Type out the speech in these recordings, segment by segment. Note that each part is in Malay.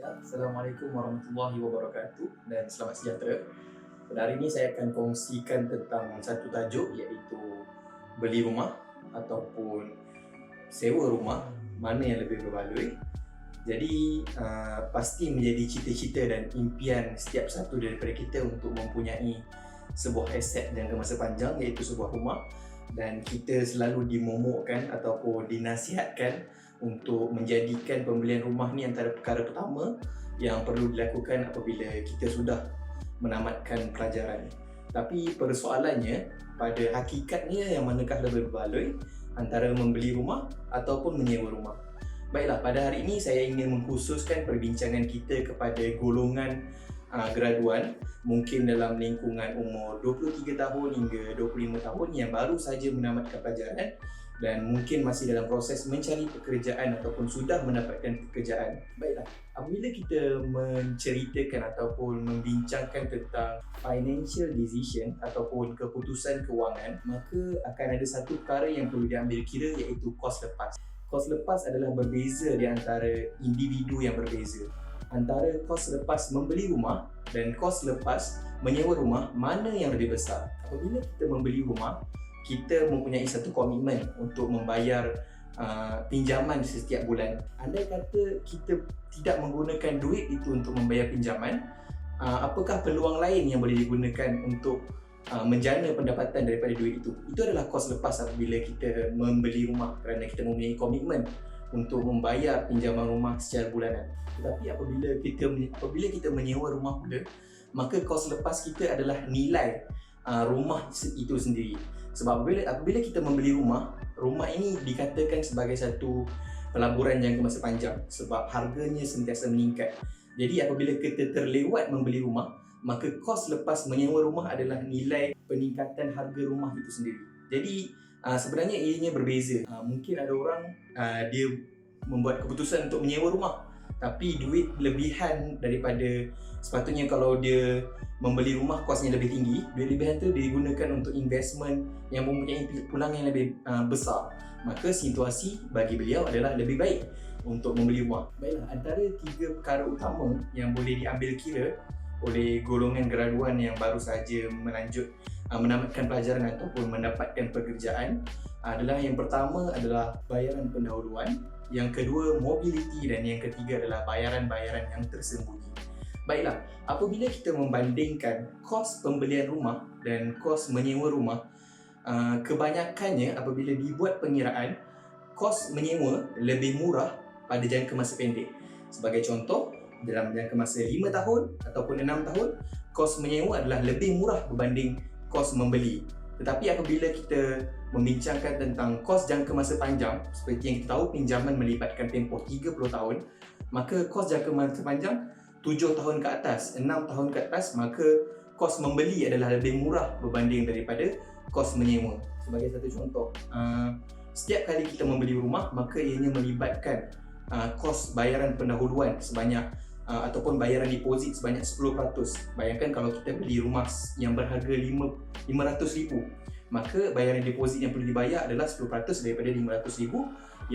Baiklah, Assalamualaikum warahmatullahi wabarakatuh dan selamat sejahtera. Pada hari ini saya akan kongsikan tentang satu tajuk iaitu beli rumah ataupun sewa rumah, mana yang lebih berbaloi. Jadi pasti menjadi cita-cita dan impian setiap satu daripada kita untuk mempunyai sebuah aset jangka masa panjang iaitu sebuah rumah, dan kita selalu dimomokkan ataupun dinasihatkan untuk menjadikan pembelian rumah ni antara perkara pertama yang perlu dilakukan apabila kita sudah menamatkan pelajaran. Tapi persoalannya, pada hakikatnya yang manakah lebih berbaloi antara membeli rumah ataupun menyewa rumah? Baiklah, pada hari ini saya ingin mengkhususkan perbincangan kita kepada golongan graduan, mungkin dalam lingkungan umur 23 tahun hingga 25 tahun yang baru saja menamatkan pelajaran dan mungkin masih dalam proses mencari pekerjaan ataupun sudah mendapatkan pekerjaan. Baiklah, apabila kita menceritakan ataupun membincangkan tentang financial decision ataupun keputusan kewangan, maka akan ada satu perkara yang perlu diambil kira iaitu kos lepas. Kos lepas adalah berbeza di antara individu yang berbeza. Antara kos lepas membeli rumah dan kos lepas menyewa rumah, mana yang lebih besar? Apabila kita membeli rumah, kita mempunyai satu komitmen untuk membayar pinjaman setiap bulan. Andai kata kita tidak menggunakan duit itu untuk membayar pinjaman, apakah peluang lain yang boleh digunakan untuk menjana pendapatan daripada duit itu? Itu adalah kos lepas apabila kita membeli rumah, kerana kita mempunyai komitmen untuk membayar pinjaman rumah secara bulanan. Tetapi apabila kita menyewa rumah pula, maka kos lepas kita adalah nilai rumah itu sendiri. Sebab apabila kita membeli rumah ini dikatakan sebagai satu pelaburan jangka masa panjang sebab harganya sentiasa meningkat. Jadi apabila kita terlewat membeli rumah, maka kos lepas menyewa rumah adalah nilai peningkatan harga rumah itu sendiri. Jadi sebenarnya ianya berbeza. Mungkin ada orang dia membuat keputusan untuk menyewa rumah, tapi duit lebihan daripada sepatutnya kalau dia membeli rumah kosnya lebih tinggi, duit lebihan tu digunakan untuk investment yang mempunyai pulangan yang lebih besar. Maka situasi bagi beliau adalah lebih baik untuk membeli rumah. Baiklah, antara tiga perkara utama yang boleh diambil kira oleh golongan graduan yang baru saja menamatkan pelajaran ataupun mendapatkan pekerjaan adalah, yang pertama adalah bayaran pendahuluan, yang kedua mobility, dan yang ketiga adalah bayaran-bayaran yang tersembunyi. Baiklah, apabila kita membandingkan kos pembelian rumah dan kos menyewa rumah, kebanyakannya apabila dibuat pengiraan, kos menyewa lebih murah pada jangka masa pendek. Sebagai contoh, dalam jangka masa 5 tahun ataupun 6 tahun, kos menyewa adalah lebih murah berbanding kos membeli. Tetapi apabila kita membincangkan tentang kos jangka masa panjang, seperti yang kita tahu pinjaman melibatkan tempoh 30 tahun, maka kos jangka masa panjang 7 tahun ke atas, 6 tahun ke atas, maka kos membeli adalah lebih murah berbanding daripada kos menyewa. Sebagai satu contoh, setiap kali kita membeli rumah, maka ianya melibatkan kos bayaran pendahuluan sebanyak ataupun bayaran deposit sebanyak 10%. Bayangkan kalau kita beli rumah yang berharga RM500,000, maka bayaran deposit yang perlu dibayar adalah 10% daripada RM500,000,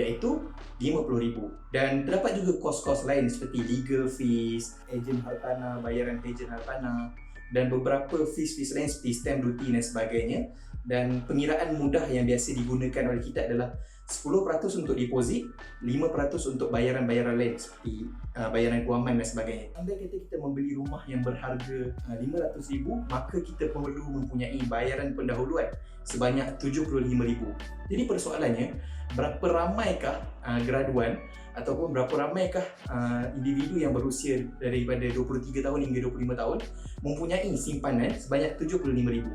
iaitu RM50,000. Dan terdapat juga kos-kos lain seperti legal fees, ejen hartanah, bayaran ejen hartanah, dan beberapa fees lain seperti stamp duty dan sebagainya. Dan pengiraan mudah yang biasa digunakan oleh kita adalah 10% untuk deposit, 5% untuk bayaran-bayaran lain seperti bayaran kewangan dan sebagainya. Andai kata kita membeli rumah yang berharga RM500,000, maka kita perlu mempunyai bayaran pendahuluan sebanyak RM75,000. Jadi persoalannya, berapa ramaikah graduan ataupun berapa ramaikah individu yang berusia daripada 23 tahun hingga 25 tahun mempunyai simpanan sebanyak RM75,000.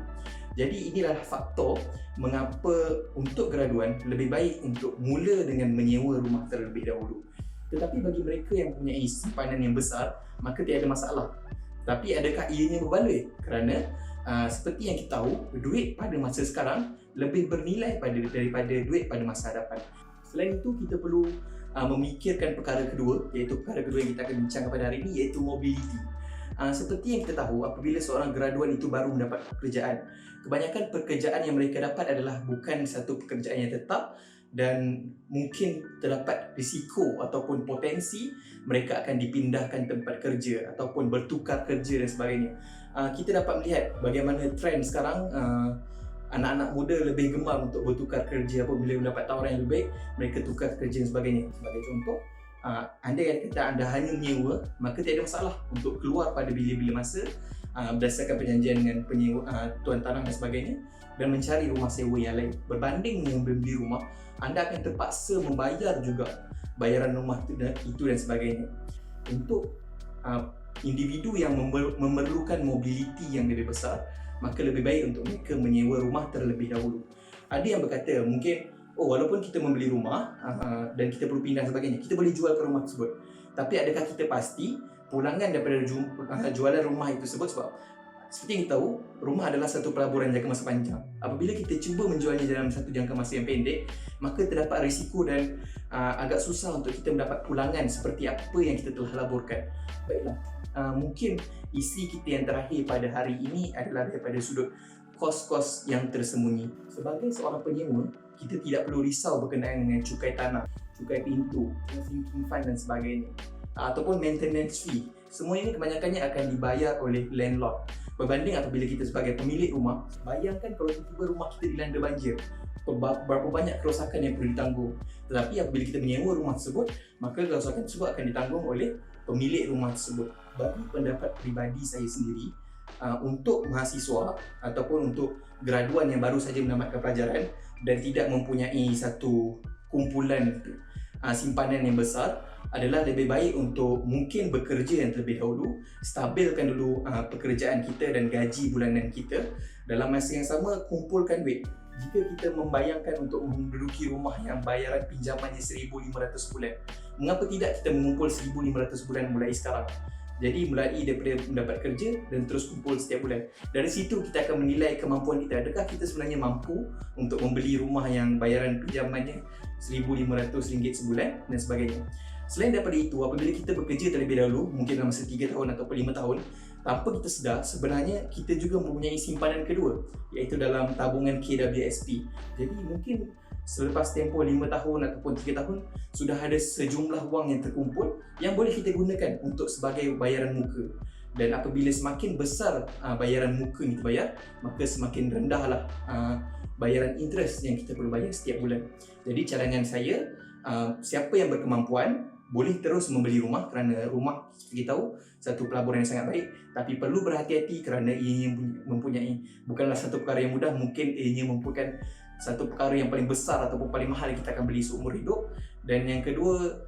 Jadi inilah faktor mengapa untuk graduan lebih baik untuk mula dengan menyewa rumah terlebih dahulu. Tetapi bagi mereka yang mempunyai simpanan yang besar, maka tiada masalah. Tapi adakah ianya berbaloi? Kerana seperti yang kita tahu, duit pada masa sekarang lebih bernilai daripada duit pada masa hadapan. Selain itu, kita perlu memikirkan perkara kedua, iaitu perkara kedua yang kita akan bincangkan pada hari ini, iaitu mobility. Seperti yang kita tahu, apabila seorang graduan itu baru mendapat pekerjaan, kebanyakan pekerjaan yang mereka dapat adalah bukan satu pekerjaan yang tetap, dan mungkin terdapat risiko ataupun potensi mereka akan dipindahkan tempat kerja ataupun bertukar kerja dan sebagainya. Kita dapat melihat bagaimana trend sekarang, anak-anak muda lebih gemar untuk bertukar kerja apabila mendapat tawaran yang lebih baik, mereka tukar kerja dan sebagainya. Sebagai contoh, andai kata anda hanya menyewa, maka tidak ada masalah untuk keluar pada bila-bila masa berdasarkan perjanjian dengan penyewa, tuan tanah dan sebagainya, dan mencari rumah sewa yang lain. Berbanding dengan membeli rumah, anda akan terpaksa membayar juga bayaran rumah itu dan sebagainya. Untuk individu yang memerlukan mobiliti yang lebih besar, maka lebih baik untuk mereka menyewa rumah terlebih dahulu. Ada yang berkata mungkin, walaupun kita membeli rumah dan kita perlu pindah sebagainya, kita boleh jual ke rumah tersebut. Tapi adakah kita pasti pulangan daripada jualan rumah itu tersebut? Sebab seperti yang kita tahu, rumah adalah satu pelaburan jangka masa panjang. Apabila kita cuba menjualnya dalam satu jangka masa yang pendek, maka terdapat risiko dan agak susah untuk kita mendapat pulangan seperti apa yang kita telah laburkan. Baiklah, mungkin isi kita yang terakhir pada hari ini adalah daripada sudut kos-kos yang tersembunyi. Sebagai seorang penyewa, kita tidak perlu risau berkenaan dengan cukai tanah, cukai pintu, sinking fund dan sebagainya, ataupun maintenance fee. Semua ini kebanyakannya akan dibayar oleh landlord. Berbanding apabila kita sebagai pemilik rumah, bayangkan kalau tiba-tiba rumah kita dilanda banjir, berapa banyak kerosakan yang perlu ditanggung. Tetapi apabila kita menyewa rumah tersebut, maka kerosakan tersebut akan ditanggung oleh pemilik rumah tersebut. Bagi pendapat peribadi saya sendiri, untuk mahasiswa ataupun untuk graduan yang baru saja menamatkan pelajaran dan tidak mempunyai satu kumpulan simpanan yang besar, adalah lebih baik untuk mungkin bekerja yang terlebih dahulu, stabilkan dulu pekerjaan kita dan gaji bulanan kita. Dalam masa yang sama, kumpulkan duit. Jika kita membayangkan untuk menduduki rumah yang bayaran pinjamannya 1,500 bulan, mengapa tidak kita mengumpul 1,500 bulan mulai sekarang? Jadi mulai daripada mendapat kerja dan terus kumpul setiap bulan. Dari situ kita akan menilai kemampuan kita. Adakah kita sebenarnya mampu untuk membeli rumah yang bayaran pinjamannya RM1,500 sebulan dan sebagainya. Selain daripada itu, apabila kita bekerja terlebih dahulu, mungkin dalam masa 3 tahun atau 5 tahun, tanpa kita sedar, sebenarnya kita juga mempunyai simpanan kedua, iaitu dalam tabungan KWSP. Jadi mungkin selepas tempoh 5 tahun ataupun 3 tahun, sudah ada sejumlah wang yang terkumpul yang boleh kita gunakan untuk sebagai bayaran muka. Dan apabila semakin besar bayaran muka yang kita bayar, maka semakin rendahlah bayaran interest yang kita perlu bayar setiap bulan. Jadi cadangan saya, siapa yang berkemampuan boleh terus membeli rumah, kerana rumah seperti kita tahu satu pelaburan yang sangat baik, tapi perlu berhati-hati kerana ianya mempunyai bukanlah satu perkara yang mudah. Mungkin ianya merupakan satu perkara yang paling besar ataupun paling mahal yang kita akan beli seumur hidup. Dan yang kedua,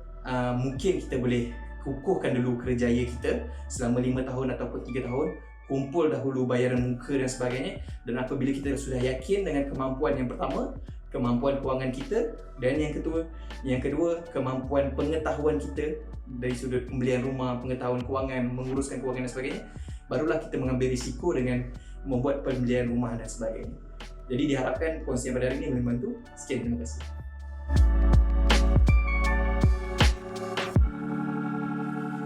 mungkin kita boleh kukuhkan dulu kerjaya kita selama 5 tahun ataupun 3 tahun, kumpul dahulu bayaran muka dan sebagainya. Dan apabila kita sudah yakin dengan kemampuan yang pertama, kemampuan kewangan kita, dan yang kedua kemampuan pengetahuan kita dari sudut pembelian rumah, pengetahuan kewangan, menguruskan kewangan dan sebagainya, barulah kita mengambil risiko dengan membuat pembelian rumah dan sebagainya. Jadi diharapkan kongsian pada hari ini membantu. Sekian, terima kasih.